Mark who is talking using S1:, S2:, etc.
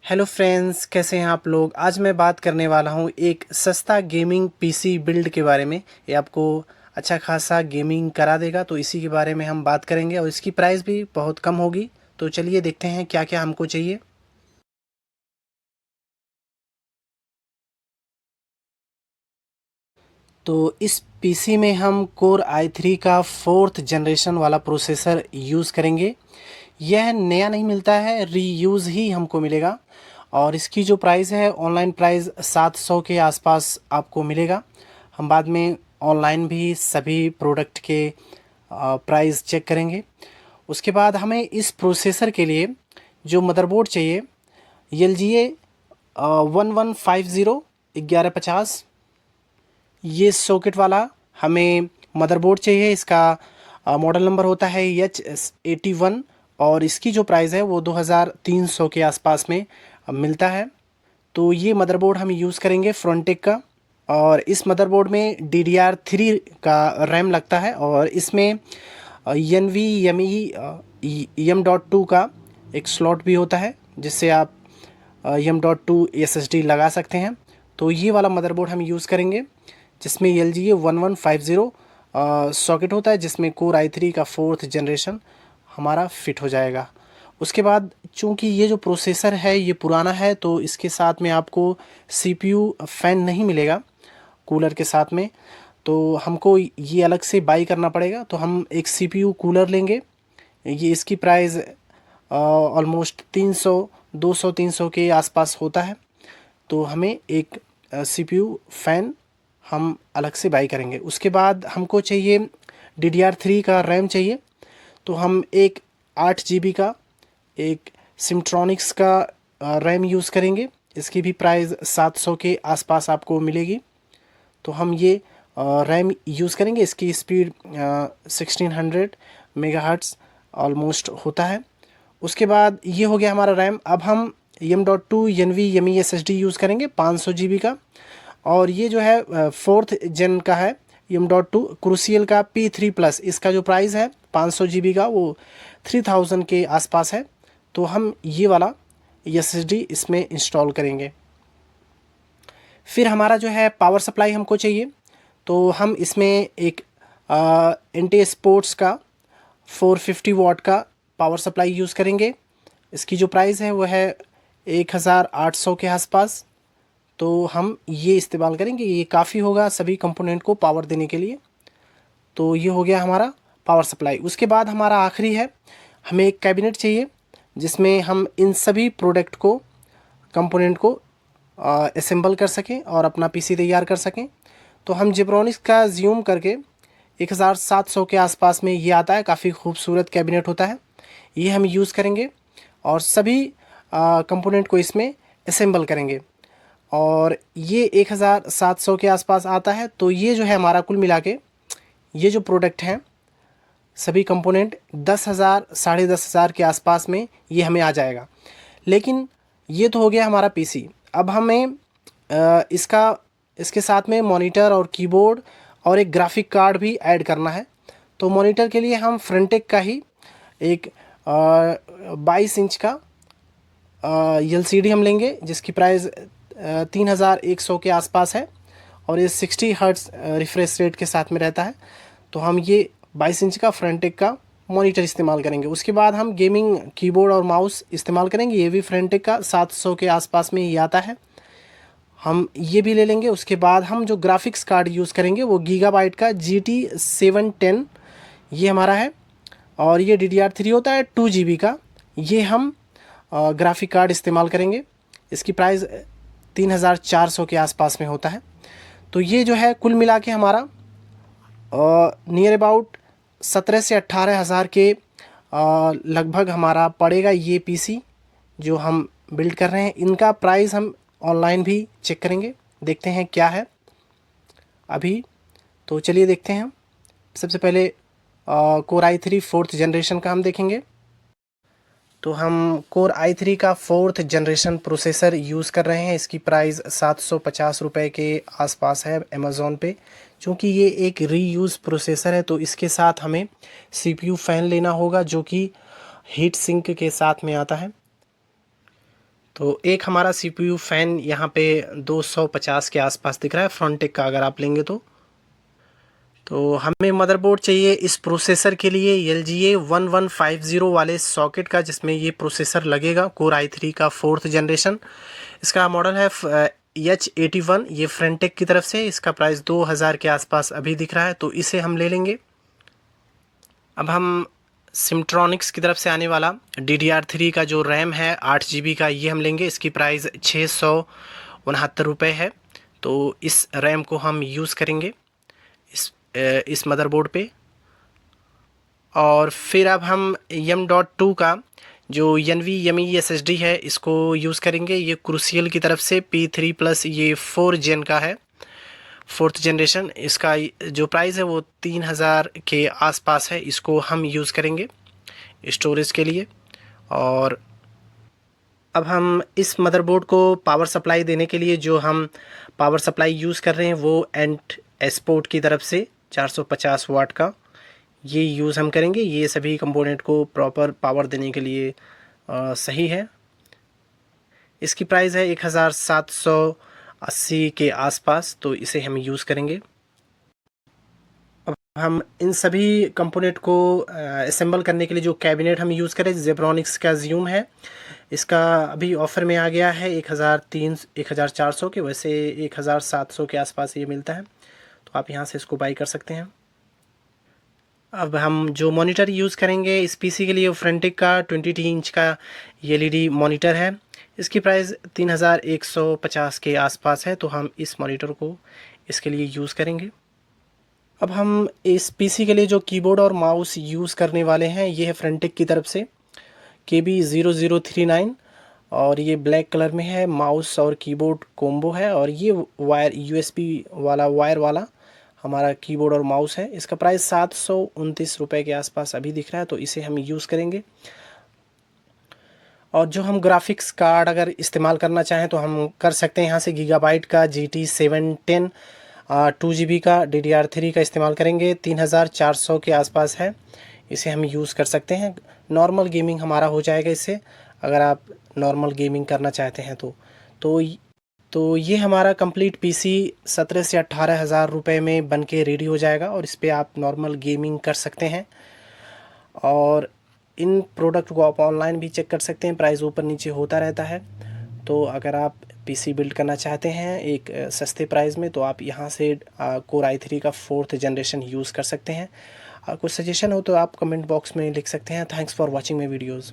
S1: Hello friends, कैसे हैं आप लोग। आज मैं बात करने वाला हूं एक सस्ता गेमिंग पीसी बिल्ड के बारे में। ये आपको अच्छा खासा गेमिंग करा देगा, तो इसी के बारे में हम बात करेंगे और इसकी प्राइस भी बहुत कम होगी। तो चलिए देखते हैं क्या क्या हमको चाहिए। तो इस पीसी में हम कोर i3 का 4th जनरेशन वाला प्रोसेसर यूज़ करेंगे। यह नया नहीं मिलता है, रीयूज़ ही हमको मिलेगा। और इसकी जो प्राइस है, ऑनलाइन प्राइस 700 के आसपास आपको मिलेगा। हम बाद में ऑनलाइन भी सभी प्रोडक्ट के प्राइस चेक करेंगे। उसके बाद हमें इस प्रोसेसर के लिए जो मदरबोर्ड चाहिए, एल जी ए 1150 1150, ये सॉकेट वाला हमें मदरबोर्ड चाहिए। इसका मॉडल नंबर होता है H81 और इसकी जो प्राइस है वो 2300 के आसपास में मिलता है। तो ये मदरबोर्ड हम यूज़ करेंगे फ्रंटेक का। और इस मदरबोर्ड में DDR3 का रैम लगता है और इसमें NVMe M.2 का एक स्लॉट भी होता है, जिससे आप M.2 SSD लगा सकते हैं। तो ये वाला मदरबोर्ड हम यूज़ करेंगे, जिसमें LGA 1150 सॉकेट होता है, जिसमें कोर i3 का 4th जनरेशन हमारा फिट हो जाएगा। उसके बाद चूंकि ये जो प्रोसेसर है ये पुराना है, तो इसके साथ में आपको CPU फ़ैन नहीं मिलेगा कूलर के साथ में। तो हमको ये अलग से बाई करना पड़ेगा। तो हम एक CPU कूलर लेंगे। ये इसकी प्राइस ऑलमोस्ट 300 के आसपास होता है। तो हमें एक CPU फ़ैन हम अलग से बाई करेंगे। उसके बाद हमको चाहिए DDR3 का रैम चाहिए। तो हम एक 8 GB का एक सिमट्रॉनिक्स का रैम यूज़ करेंगे। इसकी भी प्राइस 700 के आसपास आपको मिलेगी। तो हम ये रैम यूज़ करेंगे। इसकी स्पीड 1600 मेगाहर्ट्ज़ ऑलमोस्ट होता है। उसके बाद ये हो गया हमारा रैम। अब हम M.2 NVMe SSD यूज़ करेंगे 500 GB का। और ये जो है 4th जेन का है M.2 क्रूसियल का P3+। इसका जो प्राइस है 500 GB का वो 3000 के आसपास है। तो हम ये वाला SSD इसमें इंस्टॉल करेंगे। फिर हमारा जो है पावर सप्लाई हमको चाहिए। तो हम इसमें एक NT स्पोर्ट्स का 450 वाट का पावर सप्लाई यूज़ करेंगे। इसकी जो प्राइस है वो है 1800 के आसपास। तो हम ये इस्तेमाल करेंगे, ये काफ़ी होगा सभी कंपोनेंट को पावर देने के लिए। तो ये हो गया हमारा पावर सप्लाई। उसके बाद हमारा आखिरी है, हमें एक कैबिनेट चाहिए जिसमें हम इन सभी प्रोडक्ट को, कंपोनेंट को असेंबल कर सकें और अपना पीसी तैयार कर सकें। तो हम जेब्रॉनिक्स का ज़ूम करके 1700 के आसपास में ये आता है। काफ़ी खूबसूरत कैबिनेट होता है, ये हम यूज़ करेंगे और सभी कंपोनेंट को इसमें असेंबल करेंगे। और ये 1700 के आसपास आता है। तो ये जो है हमारा कुल मिला के ये जो प्रोडक्ट हैं सभी कंपोनेंट 10,000 साढ़े 10,000 के आसपास में ये हमें आ जाएगा। लेकिन ये तो हो गया हमारा पीसी। अब हमें इसके साथ में मॉनिटर और कीबोर्ड और एक ग्राफिक कार्ड भी ऐड करना है। तो मॉनिटर के लिए हम फ्रंटेक का ही एक 22 इंच का LCD हम लेंगे, जिसकी प्राइस 3100 के आसपास है और ये 60 हर्ट्ज़ रिफ्रेश रेट के साथ में रहता है। तो हम ये 22 इंच का फ्रंटेक का मॉनिटर इस्तेमाल करेंगे। उसके बाद हम गेमिंग कीबोर्ड और माउस इस्तेमाल करेंगे। ये भी फ्रंटेक का 700 के आसपास में ही आता है, हम ये भी ले लेंगे। उसके बाद हम जो ग्राफिक्स कार्ड यूज़ करेंगे वो गीगाबाइट का GT710 ये हमारा है। और ये DDR3 होता है 2 GB का। ये हम ग्राफिक कार्ड इस्तेमाल करेंगे। इसकी प्राइस 3400 के आसपास में होता है। तो ये जो है कुल मिला के हमारा नियर अबाउट 17 से 18,000 के लगभग हमारा पड़ेगा ये पीसी जो हम बिल्ड कर रहे हैं। इनका प्राइस हम ऑनलाइन भी चेक करेंगे, देखते हैं क्या है अभी। तो चलिए देखते हैं। सबसे पहले कोर i3 4th जनरेशन का हम देखेंगे। तो हम कोर i3 का 4th जनरेशन प्रोसेसर यूज़ कर रहे हैं। इसकी प्राइस 750 रुपये के आसपास है अमेज़ॉन पे। चूँकि ये एक रीयूज़ प्रोसेसर है तो इसके साथ हमें CPU फ़ैन लेना होगा, जो कि हीट सिंक के साथ में आता है। तो एक हमारा CPU फ़ैन यहाँ पे 250 के आसपास दिख रहा है फ्रंटेक का अगर आप लेंगे तो हमें मदरबोर्ड चाहिए इस प्रोसेसर के लिए LGA 1150 वाले सॉकेट का, जिसमें ये प्रोसेसर लगेगा कोर i3 का 4th जनरेशन। इसका मॉडल है H81, ये फ्रंटेक की तरफ से। इसका प्राइस 2000 के आसपास अभी दिख रहा है, तो इसे हम ले लेंगे। अब हम सिमट्रॉनिक्स की तरफ से आने वाला DDR3 का जो रैम है 8 GB का, ये हम लेंगे। इसकी प्राइस 669 रुपये है। तो इस रैम को हम यूज़ करेंगे इस मदरबोर्ड पे। और फिर अब हम M.2 का जो NVMe SSD है इसको यूज़ करेंगे। ये क्रूसियल की तरफ से P3+, ये 4 जेन का है, 4th जनरेशन। इसका जो प्राइस है वो 3000 के आसपास है। इसको हम यूज़ करेंगे स्टोरेज के लिए। और अब हम इस मदरबोर्ड को पावर सप्लाई देने के लिए जो हम पावर सप्लाई यूज़ कर रहे हैं वो एंट एसपोर्ट की तरफ से 450 वाट का ये यूज़ हम करेंगे। ये सभी कंपोनेंट को प्रॉपर पावर देने के लिए सही है। इसकी प्राइस है 1780 के आसपास, तो इसे हम यूज़ करेंगे। अब हम इन सभी कंपोनेंट को असेंबल करने के लिए जो कैबिनेट हम यूज़ करें जेब्रॉनिक्स का ज़ूम है। इसका अभी ऑफ़र में आ गया है 1400 के, वैसे 1700 के आसपास ये मिलता है, तो आप यहाँ से इसको बाई कर सकते हैं। अब हम जो मॉनिटर यूज़ करेंगे इस पीसी के लिए फ्रंटेक का 20 इंच का LED मॉनिटर है। इसकी प्राइस 3150 के आसपास है, तो हम इस मॉनिटर को इसके लिए यूज़ करेंगे। अब हम इस पीसी के लिए जो कीबोर्ड और माउस यूज़ करने वाले हैं ये है फ्रंटेक की तरफ से KB0039, और ये ब्लैक कलर में है। माउस और कीबोर्ड कोम्बो है, और ये वायर USB वाला वायर वाला हमारा कीबोर्ड और माउस है। इसका प्राइस 729 रुपये के आसपास अभी दिख रहा है, तो इसे हम यूज़ करेंगे। और जो हम ग्राफिक्स कार्ड अगर इस्तेमाल करना चाहें तो हम कर सकते हैं यहाँ से गीगाबाइट का GT 710 2 GB का DDR3 का इस्तेमाल करेंगे। 3400 के आसपास है, इसे हम यूज़ कर सकते हैं। नॉर्मल गेमिंग हमारा हो जाएगा इससे, अगर आप नॉर्मल गेमिंग करना चाहते हैं तो ये हमारा कंप्लीट पीसी 17 से 18 हज़ार रुपये में बन के रेडी हो जाएगा, और इस पर आप नॉर्मल गेमिंग कर सकते हैं। और इन प्रोडक्ट को आप ऑनलाइन भी चेक कर सकते हैं, प्राइस ऊपर नीचे होता रहता है। तो अगर आप पीसी बिल्ड करना चाहते हैं एक सस्ते प्राइस में, तो आप यहाँ से कोर i3 का 4th जनरेशन यूज़ कर सकते हैं। कुछ सजेशन हो तो आप कमेंट बॉक्स में लिख सकते हैं। Thanks for watching my videos.